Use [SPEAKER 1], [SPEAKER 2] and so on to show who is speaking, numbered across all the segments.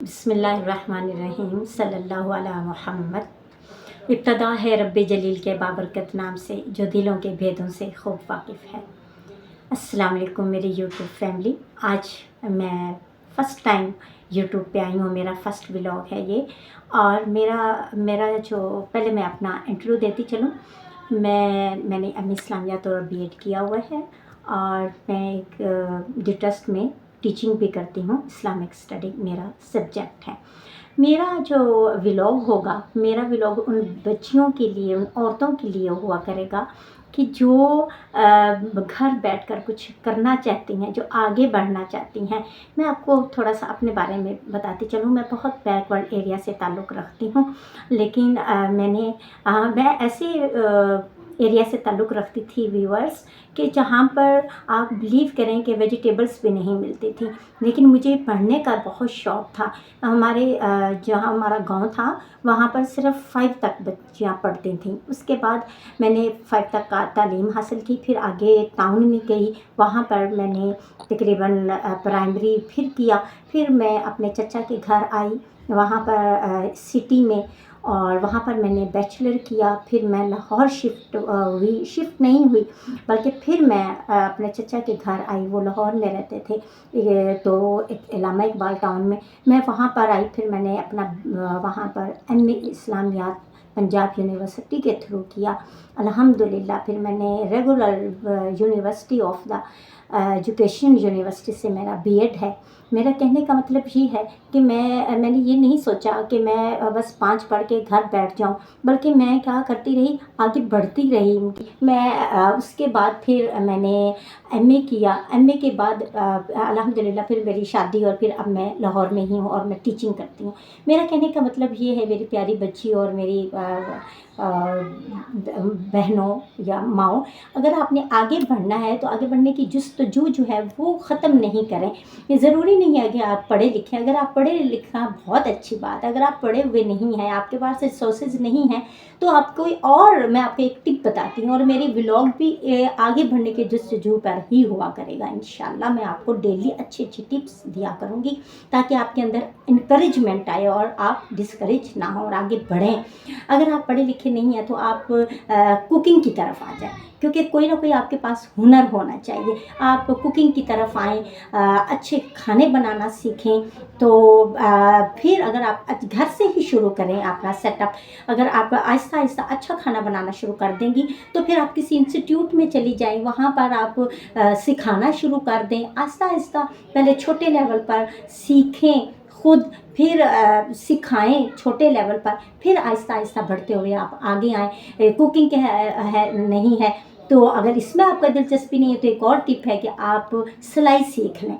[SPEAKER 1] बिस्मिल्लाहिर्रहमानिर्रहीम सल्लल्लाहु अला मुहम्मद। इब्तदा है रब्बे जलील के बाबरकत नाम से जो दिलों के भेदों से खूब वाकिफ़ है। अस्सलाम वालेकुम मेरी यूट्यूब फैमिली। आज मैं फ़र्स्ट टाइम यूट्यूब पे आई हूँ, मेरा फ़र्स्ट व्लॉग है ये। और मेरा जो पहले मैं अपना इंट्रो देती चलूँ। मैंने एम इस्लामियात और बीएड किया हुआ है और मैं एक डी ट्रस्ट में टीचिंग भी करती हूँ। इस्लामिक स्टडी मेरा सब्जेक्ट है। मेरा जो व्लॉग होगा, मेरा व्लॉग उन बच्चियों के लिए, उन औरतों के लिए हुआ करेगा कि जो घर बैठकर कुछ करना चाहती हैं, जो आगे बढ़ना चाहती हैं। मैं आपको थोड़ा सा अपने बारे में बताती चलूँ। मैं बहुत बैकवर्ड एरिया से ताल्लुक़ रखती हूँ, लेकिन मैं ऐसे एरिया से ताल्लुक़ रखती थी व्यूअर्स कि जहाँ पर आप बिलीव करें कि वेजिटेबल्स भी नहीं मिलती थी। लेकिन मुझे पढ़ने का बहुत शौक़ था। जहाँ हमारा गांव था वहाँ पर सिर्फ 5 तक बच्चियाँ पढ़ती थीं। उसके बाद मैंने 5 तक का तालीम हासिल की। फिर आगे टाउन में गई, वहाँ पर मैंने तकरीबन प्राइमरी फिर किया। फिर मैं अपने चचा के घर आई, वहाँ पर सिटी में, और वहाँ पर मैंने बैचलर किया। फिर मैं लाहौर शिफ्ट नहीं हुई, बल्कि फिर मैं अपने चचा के घर आई। वो लाहौर में रहते थे, तो एक इलामा इकबाल टाउन में। मैं वहाँ पर आई। फिर मैंने अपना वहाँ पर एम.ए. इस्लामियात पंजाब यूनिवर्सिटी के थ्रू किया, अल्हम्दुलिल्लाह। फिर मैंने regular university of the education university से मेरा बीएड है। मेरा कहने का मतलब ये है कि मैंने ये नहीं सोचा कि मैं बस 5 पढ़ के घर बैठ जाऊं, बल्कि मैं क्या करती रही, आगे बढ़ती रही। उसके बाद फिर मैंने एमए किया। एमए के बाद अल्हम्दुलिल्लाह फिर मेरी शादी, और फिर अब मैं लाहौर में ही हूँ और मैं टीचिंग करती हूँ। मेरा कहने का मतलब ये है, मेरी प्यारी बच्ची और मेरी बहनों या माओ, अगर आपने आगे बढ़ना है तो आगे बढ़ने की जस्तजू जो है वो ख़त्म नहीं करें। ये ज़रूरी नहीं है कि आप पढ़े लिखें। अगर आप पढ़े लिखा बहुत अच्छी बात है। अगर आप पढ़े हुए नहीं हैं, आपके पास रिसोर्सेज नहीं हैं, तो आप कोई और, मैं आपको एक टिप बताती हूँ, और मेरी व्लॉग भी आगे बढ़ने के जस्तजू पर ही हुआ करेगा। इंशाल्लाह मैं आपको डेली अच्छी अच्छी टिप्स दिया करूँगी, ताकि आपके अंदर इंकरेजमेंट आए और आप डिस्करेज ना हो और आगे बढ़ें। अगर आप पढ़े लिखे नहीं हैं तो आप कुकिंग की तरफ आ जाए, क्योंकि कोई ना कोई आपके पास हुनर होना चाहिए। आप कुकिंग की तरफ आएँ, अच्छे खाने बनाना सीखें। तो फिर अगर आप घर से ही शुरू करें अपना सेटअप, अगर आप आहिस्ता आहिस्ता अच्छा खाना बनाना शुरू कर देंगी, तो फिर आप किसी इंस्टीट्यूट में चली जाएं, वहाँ पर आप सिखाना शुरू कर दें। आहिस्ता आहिस्ता पहले छोटे लेवल पर सीखें खुद, फिर सिखाएं छोटे लेवल पर, फिर आहिस्ता आहिस्ता बढ़ते हुए आप आगे आएँ। कुकिंग के है नहीं है तो अगर इसमें आपका दिलचस्पी नहीं है तो एक और टिप है कि आप सिलाई सीख लें।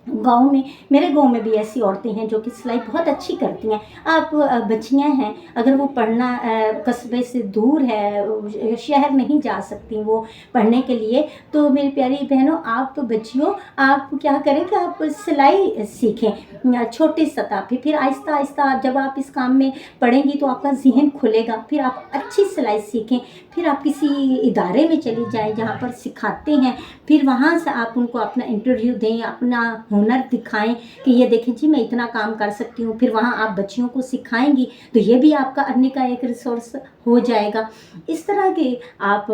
[SPEAKER 1] मेरे गांव में भी ऐसी औरतें हैं जो कि सिलाई बहुत अच्छी करती हैं। आप बच्चियां हैं, अगर वो पढ़ना कस्बे से दूर है, शहर नहीं जा सकती वो पढ़ने के लिए, तो मेरी प्यारी बहनों, आप बच्चियों, आप क्या करें कि आप सिलाई सीखें छोटी सतह पे। फिर आहिस्ता आहिस्ता जब आप इस काम में पढ़ेंगी तो आपका ज़हन खुलेगा। फिर आप अच्छी सिलाई सीखें। फिर आप किसी इदारे में चली जाएं जहाँ पर सिखाते हैं। फिर वहाँ से आप उनको अपना इंटरव्यू दें, अपना हुनर दिखाएं कि ये देखें जी मैं इतना काम कर सकती हूँ। फिर वहाँ आप बच्चियों को सिखाएंगी तो ये भी आपका अर्निंग का एक रिसोर्स हो जाएगा। इस तरह के आप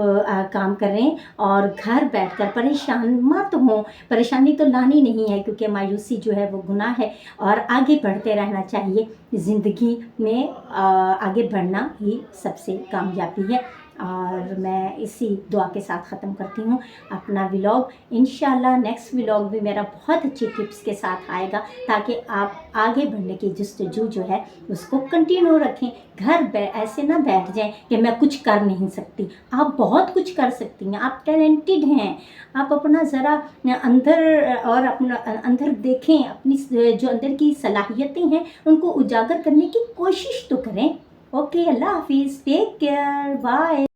[SPEAKER 1] काम करें और घर बैठकर परेशान मत हों। परेशानी तो लानी नहीं है, क्योंकि मायूसी जो है वो गुनाह है, और आगे बढ़ते रहना चाहिए। ज़िंदगी में आगे बढ़ना ही सबसे कामयाबी है। और मैं इसी दुआ के साथ ख़त्म करती हूँ अपना व्लॉग। इंशाल्लाह नेक्स्ट व्लॉग भी मेरा बहुत अच्छी टिप्स के साथ आएगा, ताकि आप आगे बढ़ने की जस्तजू जो है उसको कंटिन्यू रखें। ऐसे ना बैठ जाएं कि मैं कुछ कर नहीं सकती। आप बहुत कुछ कर सकती हैं, आप टैलेंटेड हैं। आप अपना ज़रा अपना अंदर देखें, अपनी जो अंदर की सलाहियतें हैं उनको उजागर करने की कोशिश तो करें। ओके, अल्लाह हाफिज़, टेक केयर, बाय।